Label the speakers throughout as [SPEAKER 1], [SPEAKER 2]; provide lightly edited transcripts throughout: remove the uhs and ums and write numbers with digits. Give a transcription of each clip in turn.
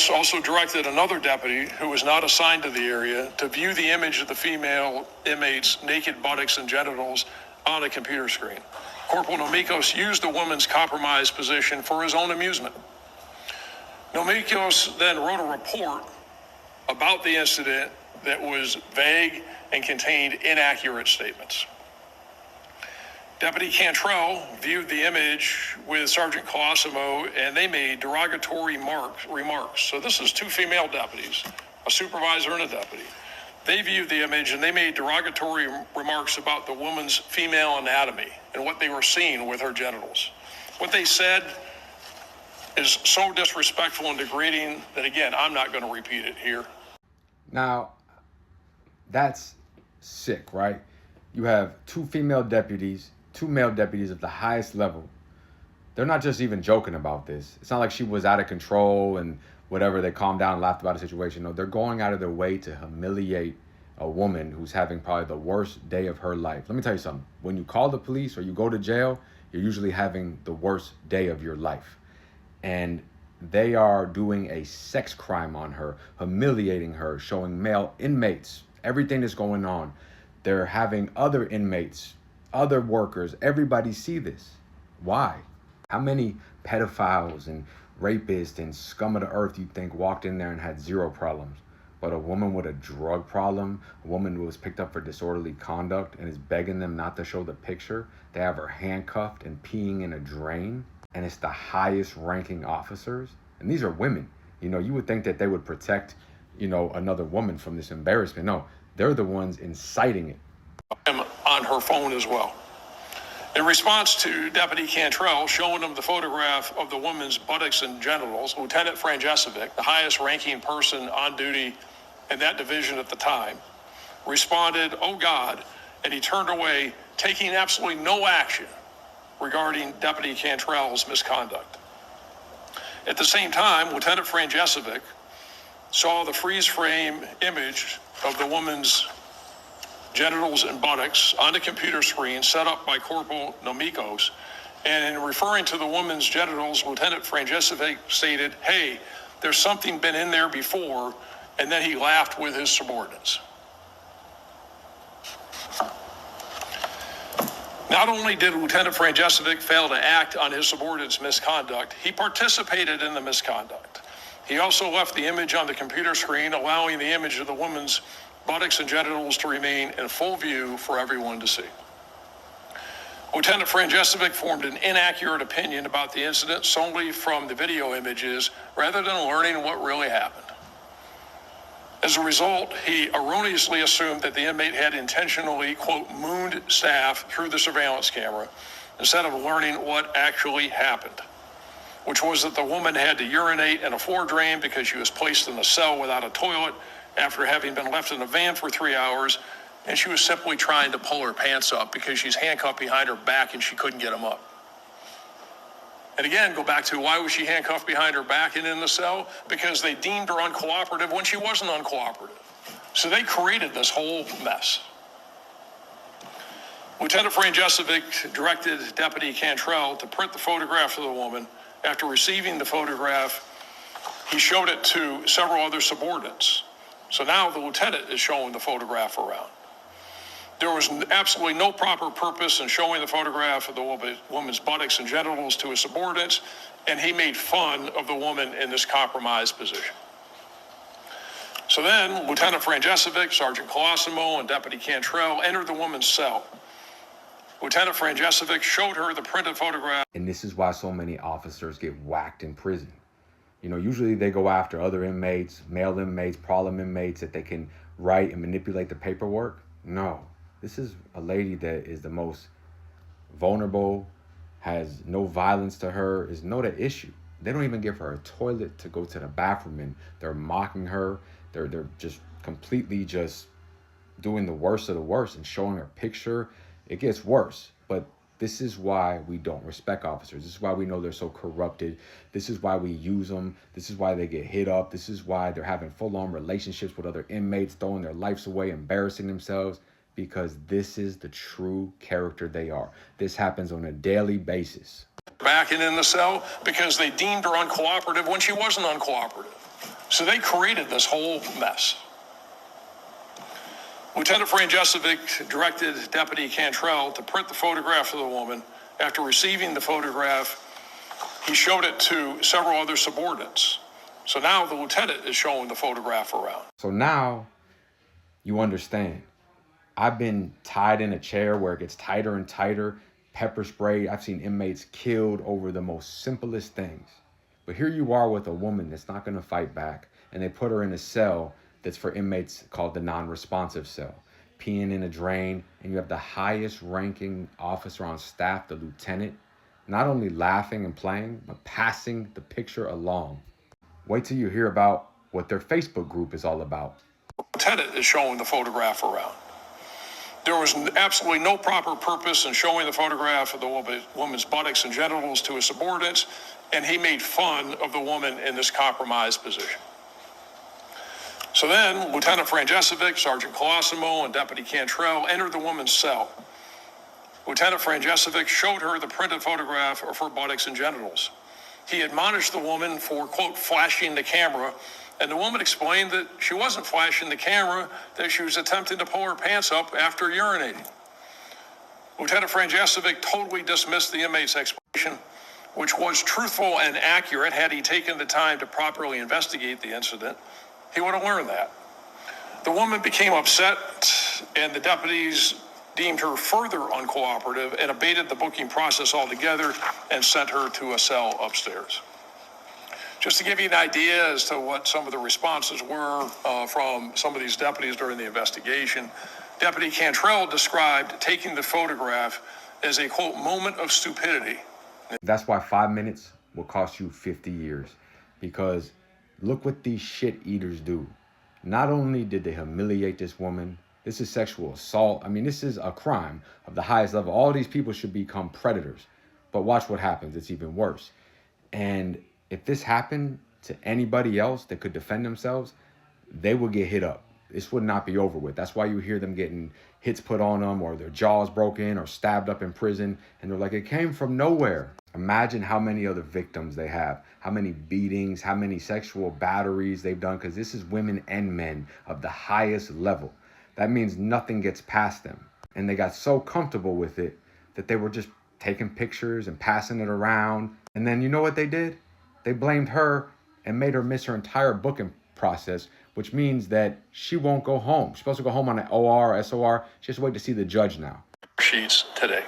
[SPEAKER 1] Nomikos also directed another deputy who was not assigned to the area to view the image of the female inmate's naked buttocks and genitals on a computer screen. Corporal Nomikos used the woman's compromised position for his own amusement. Nomikos then wrote a report about the incident that was vague and contained inaccurate statements. Deputy Cantrell viewed the image with Sergeant Colosimo, and they made derogatory remarks. So this is two female deputies, a supervisor and a deputy. They viewed the image and they made derogatory remarks about the woman's female anatomy and what they were seeing with her genitals. What they said is so disrespectful and degrading that, again, I'm not going to repeat it here.
[SPEAKER 2] Now, that's sick, right? You have two female deputies, two male deputies of the highest level. They're not just even joking about this. It's not like she was out of control and whatever, they calmed down and laughed about the situation. No, they're going out of their way to humiliate a woman who's having probably the worst day of her life. Let me tell you something. When you call the police or you go to jail, you're usually having the worst day of your life. And they are doing a sex crime on her, humiliating her, showing male inmates everything that's going on. They're having other inmates, other workers, everybody see this. Why? How many pedophiles and rapists and scum of the earth you think walked in there and had zero problems? But a woman with a drug problem, a woman who was picked up for disorderly conduct and is begging them not to show the picture. They have her handcuffed and peeing in a drain. And it's the highest ranking officers. And these are women. You know, you would think that they would protect, you know, another woman from this embarrassment. No, they're the ones inciting it.
[SPEAKER 1] On her phone as well. In response to Deputy Cantrell showing him the photograph of the woman's buttocks and genitals, Lieutenant Franjesevic, the highest ranking person on duty in that division at the time, responded, "Oh God," and he turned away, taking absolutely no action regarding Deputy Cantrell's misconduct. At the same time, Lieutenant Franjesevic saw the freeze frame image of the woman's genitals and buttocks on the computer screen set up by Corporal Nomikos. And in referring to the woman's genitals, Lieutenant Franjesevic stated, "Hey, there's something been in there before," and then he laughed with his subordinates. Not only did Lieutenant Franjesevic fail to act on his subordinates' misconduct, he participated in the misconduct. He also left the image on the computer screen, allowing the image of the woman's buttocks and genitals to remain in full view for everyone to see. Lieutenant Franjesevic formed an inaccurate opinion about the incident solely from the video images rather than learning what really happened. As a result, he erroneously assumed that the inmate had intentionally, quote, mooned staff through the surveillance camera instead of learning what actually happened, which was that the woman had to urinate in a floor drain because she was placed in a cell without a toilet after having been left in a van for 3 hours, and she was simply trying to pull her pants up because she's handcuffed behind her back and she couldn't get them up. And again, go back to why was she handcuffed behind her back and in the cell? Because they deemed her uncooperative when she wasn't uncooperative. So they created this whole mess. Lieutenant Franjesevic directed Deputy Cantrell to print the photograph of the woman. After receiving the photograph, he showed it to several other subordinates. So now the lieutenant is showing the photograph around. There was absolutely no proper purpose in showing the photograph of the woman's buttocks and genitals to his subordinates, and he made fun of the woman in this compromised position. So then Lieutenant Franjesevic, Sergeant Colosimo, and Deputy Cantrell entered the woman's cell. Lieutenant Franjesevic showed her the printed photograph.
[SPEAKER 2] And this is why so many officers get whacked in prison. You know, usually they go after other inmates, male inmates, problem inmates that they can write and manipulate the paperwork. No, this is a lady that is the most vulnerable, has no violence to her, is no the issue. They don't even give her a toilet to go to the bathroom in. They're mocking her. They're just completely just doing the worst of the worst and showing her picture. It gets worse. But this is why we don't respect officers. This is why we know they're so corrupted. This is why we use them. This is why they get hit up. This is why they're having full-on relationships with other inmates, throwing their lives away, embarrassing themselves, because this is the true character they are. This happens on a daily basis.
[SPEAKER 1] Back and in the cell because they deemed her uncooperative when she wasn't uncooperative. So they created this whole mess. Lieutenant Franjesevic directed Deputy Cantrell to print the photograph of the woman. After receiving the photograph, he showed it to several other subordinates. So now the lieutenant is showing the photograph around.
[SPEAKER 2] So now you understand. I've been tied in a chair where it gets tighter and tighter, pepper sprayed. I've seen inmates killed over the most simplest things. But here you are with a woman that's not going to fight back, and they put her in a cell that's for inmates called the non-responsive cell, peeing in a drain, and you have the highest ranking officer on staff, the lieutenant, not only laughing and playing, but passing the picture along. Wait till you hear about what their Facebook group is all about.
[SPEAKER 1] The lieutenant is showing the photograph around. There was absolutely no proper purpose in showing the photograph of the woman's buttocks and genitals to his subordinates, and he made fun of the woman in this compromised position. So then, Lieutenant Franjesevic, Sergeant Colosimo, and Deputy Cantrell entered the woman's cell. Lieutenant Franjesevic showed her the printed photograph of her buttocks and genitals. He admonished the woman for, quote, flashing the camera, and the woman explained that she wasn't flashing the camera, that she was attempting to pull her pants up after urinating. Lieutenant Franjesevic totally dismissed the inmate's explanation, which was truthful and accurate. Had he taken the time to properly investigate the incident, he would have learned that. The woman became upset, and the deputies deemed her further uncooperative and abated the booking process altogether and sent her to a cell upstairs. Just to give you an idea as to what some of the responses were from some of these deputies during the investigation, Deputy Cantrell described taking the photograph as a, quote, moment of stupidity.
[SPEAKER 2] That's why 5 minutes will cost you 50 years, because look what these shit eaters do. Not only did they humiliate this woman, this is sexual assault. I mean, this is a crime of the highest level. All these people should become predators. But watch what happens. It's even worse. And if this happened to anybody else that could defend themselves, they would get hit up. This would not be over with. That's why you hear them getting hits put on them, or their jaws broken, or stabbed up in prison. And they're like, it came from nowhere. Imagine how many other victims they have, how many beatings, how many sexual batteries they've done, because this is women and men of the highest level. That means nothing gets past them. And they got so comfortable with it that they were just taking pictures and passing it around. And then you know what they did? They blamed her and made her miss her entire booking process, which means that she won't go home. She's supposed to go home on an OR or SOR. She has to wait to see the judge now.
[SPEAKER 1] Sheets today.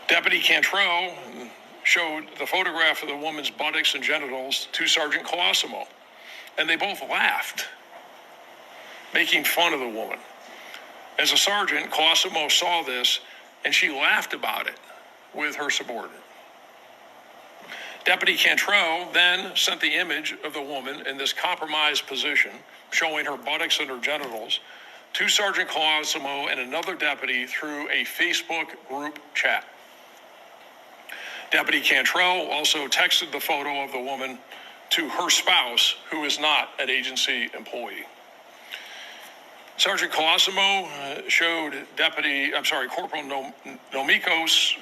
[SPEAKER 1] Deputy Cantrell showed the photograph of the woman's buttocks and genitals to Sergeant Colosimo, and they both laughed, making fun of the woman. As a sergeant, Colosimo saw this, and she laughed about it with her subordinate. Deputy Cantrell then sent the image of the woman in this compromised position, showing her buttocks and her genitals, to Sergeant Colosimo and another deputy through a Facebook group chat. Deputy Cantrell also texted the photo of the woman to her spouse, who is not an agency employee. Sergeant Colosimo showed Corporal Nomikos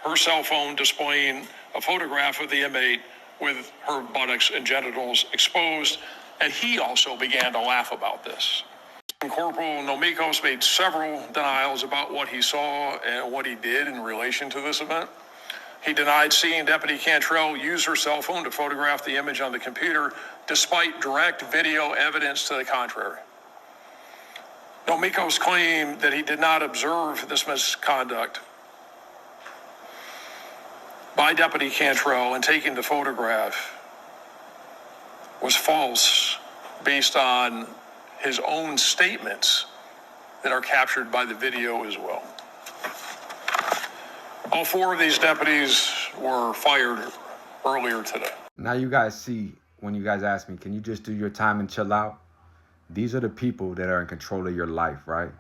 [SPEAKER 1] her cell phone displaying a photograph of the inmate with her buttocks and genitals exposed, and he also began to laugh about this. Corporal Nomikos made several denials about what he saw and what he did in relation to this event. He denied seeing Deputy Cantrell use her cell phone to photograph the image on the computer, despite direct video evidence to the contrary. Nomikos claimed that he did not observe this misconduct by Deputy Cantrell in taking the photograph was false based on his own statements that are captured by the video as well. All four of these deputies were fired earlier today.
[SPEAKER 2] Now you guys see, when you guys ask me, can you just do your time and chill out? These are the people that are in control of your life, right?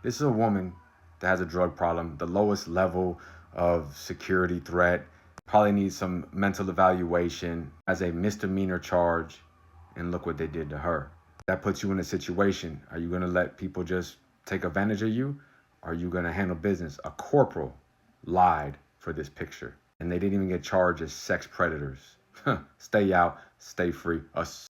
[SPEAKER 2] This is a woman that has a drug problem, the lowest level of security threat, probably needs some mental evaluation, as a misdemeanor charge, and look what they did to her. That puts you in a situation. Are you gonna let people just take advantage of you? Or are you gonna handle business? A corporal lied for this picture, and they didn't even get charged as sex predators. Stay out, stay free. Us.